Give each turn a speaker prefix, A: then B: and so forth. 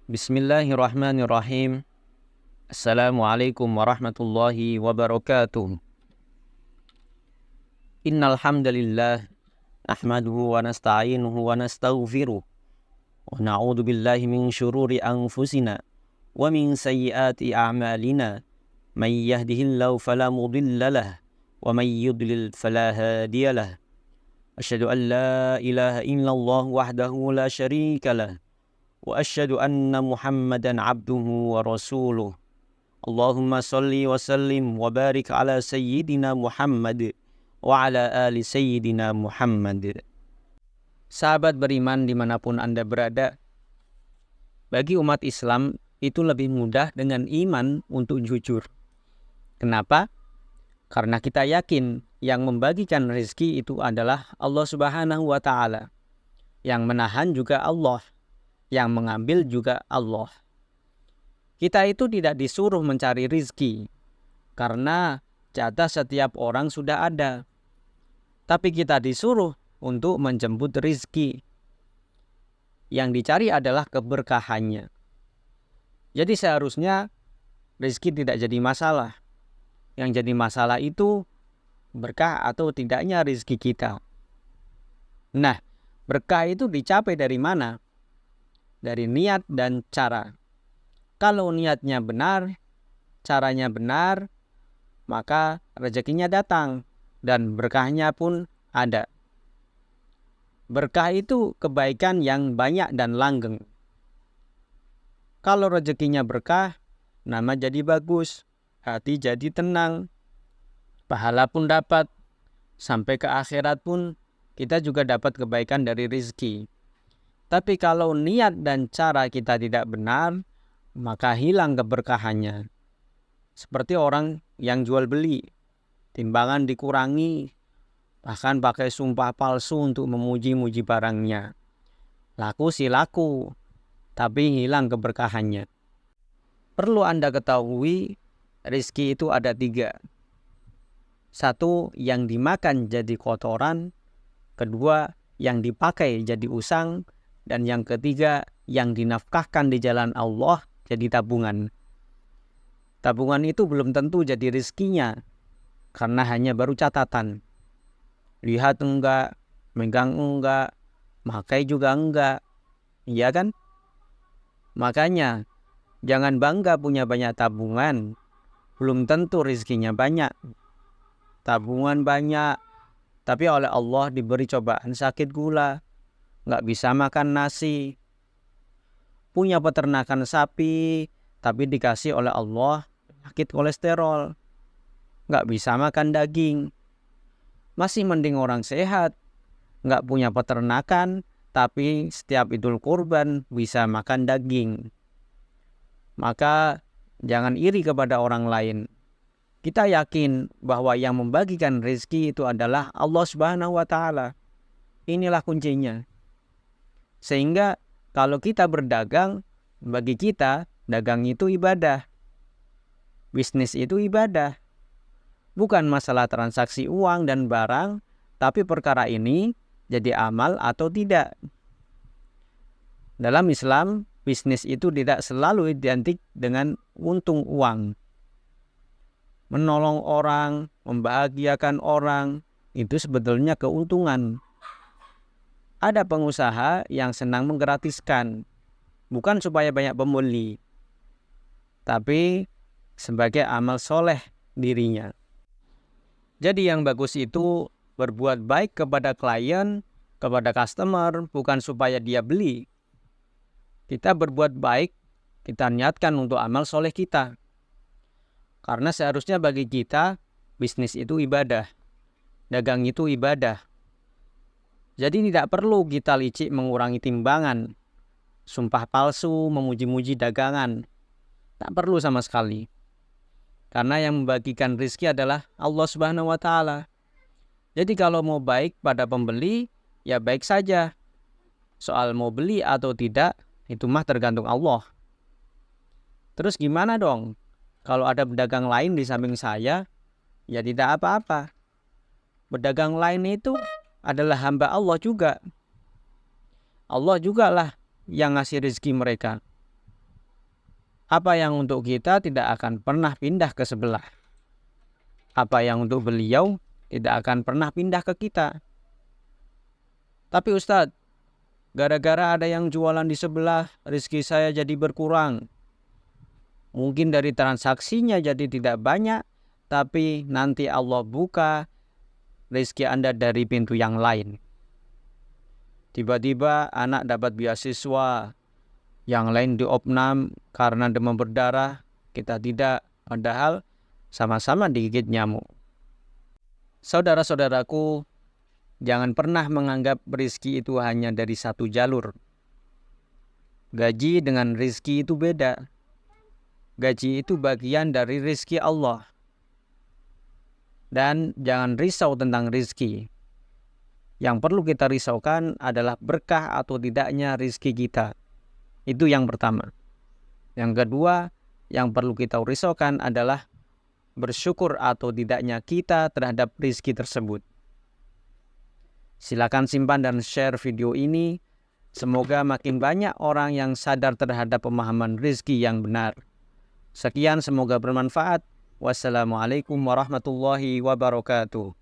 A: Bismillahirrahmanirrahim. Assalamualaikum warahmatullahi wabarakatuh. Innal hamdalillah nahmaduhu wa nasta'inuhu wa nastaghfiruh wa na'udzu billahi min syururi anfusina wa min sayyiati a'malina. May yahdihillahu fala mudilla lahu wa may yudlil fala hadiya lahu. Asyhadu an la ilaha illallah wahdahu la syarika lahu wa asyhadu anna Muhammadan abduhu wa rasuluh. Allahumma salli wa sallim wa barik ala sayyidina Muhammad wa ala ali sayyidina Muhammad. Sahabat beriman dimanapun Anda berada, bagi umat Islam itu lebih mudah dengan iman untuk jujur. Kenapa? Karena kita yakin yang membagikan rezeki itu adalah Allah Subhanahu wa Ta'ala, yang menahan juga Allah, yang mengambil juga Allah. Kita itu tidak disuruh mencari rizki, karena jatah setiap orang sudah ada. Tapi kita disuruh untuk menjemput rizki. Yang dicari adalah keberkahannya. Jadi seharusnya rizki tidak jadi masalah. Yang jadi masalah itu berkah atau tidaknya rizki kita. Nah, berkah itu dicapai dari mana? Dari niat dan cara. Kalau niatnya benar, caranya benar, maka rezekinya datang dan berkahnya pun ada. Berkah itu kebaikan yang banyak dan langgeng. Kalau rezekinya berkah, nama jadi bagus, hati jadi tenang, pahala pun dapat, sampai ke akhirat pun kita juga dapat kebaikan dari rezeki. Tapi kalau niat dan cara kita tidak benar, maka hilang keberkahannya. Seperti orang yang jual beli, timbangan dikurangi, bahkan pakai sumpah palsu untuk memuji-muji barangnya. Laku sih laku, tapi hilang keberkahannya. Perlu Anda ketahui, rezeki itu ada 3. 1, yang dimakan jadi kotoran. 2, yang dipakai jadi usang. Dan yang ketiga, yang dinafkahkan di jalan Allah jadi tabungan. Tabungan itu belum tentu jadi rezekinya, karena hanya baru catatan. Lihat enggak, megang enggak, pakai juga enggak. Iya kan? Makanya, jangan bangga punya banyak tabungan. Belum tentu rezekinya banyak. Tabungan banyak, tapi oleh Allah diberi cobaan sakit gula. Nggak bisa makan nasi. Punya peternakan sapi, tapi dikasih oleh Allah sakit kolesterol. Nggak bisa makan daging. Masih mending orang sehat, nggak punya peternakan, tapi setiap Idul Kurban bisa makan daging. Maka jangan iri kepada orang lain. Kita yakin bahwa yang membagikan rezeki itu adalah Allah Subhanahu wa Ta'ala. Inilah kuncinya. Sehingga kalau kita berdagang, bagi kita dagang itu ibadah. Bisnis itu ibadah. Bukan masalah transaksi uang dan barang, tapi perkara ini jadi amal atau tidak. Dalam Islam, bisnis itu tidak selalu identik dengan untung uang. Menolong orang, membahagiakan orang, itu sebetulnya keuntungan. Ada pengusaha yang senang menggratiskan, bukan supaya banyak pembeli, tapi sebagai amal soleh dirinya. Jadi yang bagus itu berbuat baik kepada klien, kepada customer, bukan supaya dia beli. Kita berbuat baik, kita niatkan untuk amal soleh kita. Karena seharusnya bagi kita, bisnis itu ibadah, dagang itu ibadah. Jadi tidak perlu kita licik mengurangi timbangan, sumpah palsu, memuji-muji dagangan. Tak perlu sama sekali. Karena yang membagikan rezeki adalah Allah Subhanahu wa Ta'ala. Jadi kalau mau baik pada pembeli, ya baik saja. Soal mau beli atau tidak, itu mah tergantung Allah. Terus gimana dong? Kalau ada pedagang lain di samping saya, ya tidak apa-apa. Pedagang lain itu adalah hamba Allah juga. Allah jugalah yang ngasih rezeki mereka. Apa yang untuk kita tidak akan pernah pindah ke sebelah. Apa yang untuk beliau tidak akan pernah pindah ke kita. Tapi Ustadz, gara-gara ada yang jualan di sebelah, rezeki saya jadi berkurang. Mungkin dari transaksinya jadi tidak banyak, tapi nanti Allah buka rezeki Anda dari pintu yang lain. Tiba-tiba anak dapat beasiswa, yang lain diopnam karena demam berdarah, kita tidak, padahal sama-sama digigit nyamuk. Saudara-saudaraku, jangan pernah menganggap rezeki itu hanya dari satu jalur. Gaji dengan rezeki itu beda. Gaji itu bagian dari rezeki Allah. Dan jangan risau tentang rezeki. Yang perlu kita risaukan adalah berkah atau tidaknya rezeki kita. Itu yang pertama. Yang kedua, yang perlu kita risaukan adalah bersyukur atau tidaknya kita terhadap rezeki tersebut. Silakan simpan dan share video ini. Semoga makin banyak orang yang sadar terhadap pemahaman rezeki yang benar. Sekian, semoga bermanfaat. Wassalamualaikum warahmatullahi wabarakatuh.